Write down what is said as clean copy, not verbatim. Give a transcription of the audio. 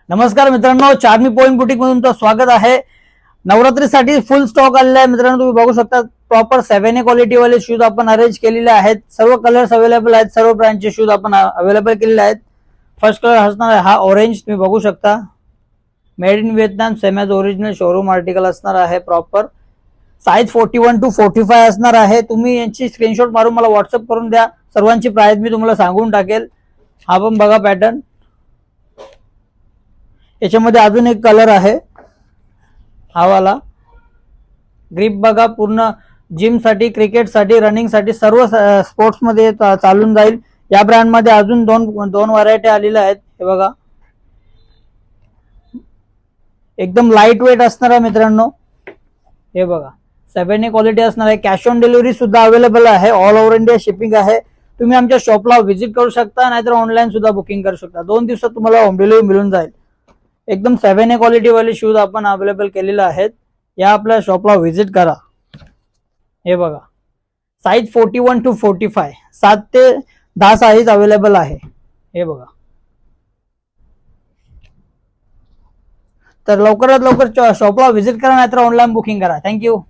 नमस्कार मित्रांनो, Charmi point boutique मधून तुमचं स्वागत आहे। नवरात्रीसाठी फुल स्टॉक आलेला आहे मित्रांनो। तुम्ही बघू शकता प्रॉपर 7A क्वालिटी वाले शूज आपण अरेंज केलेले आहेत। सर्व कलर्स अवेलेबल आहेत, सर्व ब्रँडचे शूज आपण अवेलेबल केलेले आहेत। फर्स्ट कलर असणार आहे हा ऑरेंज, तुम्ही बघू शकता made in Vietnam same as original showroom article असणार आहे। प्रॉपर साइज 41 to 45 असणार आहे। तुम्ही यांची स्क्रीनशॉट मारून मला व्हॉट्सअप करून द्या, सर्वांची प्राइस मी तुम्हाला सांगून टाकेल। हा पण बघा पॅटर्न, याच्यामध्ये अजून एक कलर आहे हा वाला। ग्रिप बघा, पूर्ण जिम साठी, क्रिकेट साठी, रनिंग साठी, सर्व स्पोर्ट्स मध्ये चालून जाईल। या ब्रँड मध्ये अजून दोन व्हरायटी आलेल्या आहेत। हे बघा, एकदम लाईट वेट असणार आहे मित्रांनो। हे बघा 7A क्वालिटी असणार आहे। कॅश ऑन डिलिव्हरी सुद्धा अवेलेबल आहे, ऑल ओव्हर इंडिया शिपिंग आहे। तुम्ही आमच्या शॉपला व्हिजिट करू शकता, नाहीतर ऑनलाईन सुद्धा बुकिंग करू शकता। 2 दिवसात तुम्हाला होम डिलिव्हरी मिळून जाईल। एकदम 7A क्वालिटी वाले शूज आपण अवेलेबल केलेले आहेत। या आपल्या शॉपला व्हिजिट करा। हे बघा, साइज 41 to 45, 7 ते 10 साइज अवेलेबल आहे। हे बघा, तर लवकरात लवकर शॉपला व्हिजिट करा, नाहीतर ऑनलाईन बुकिंग करा। थँक्यू।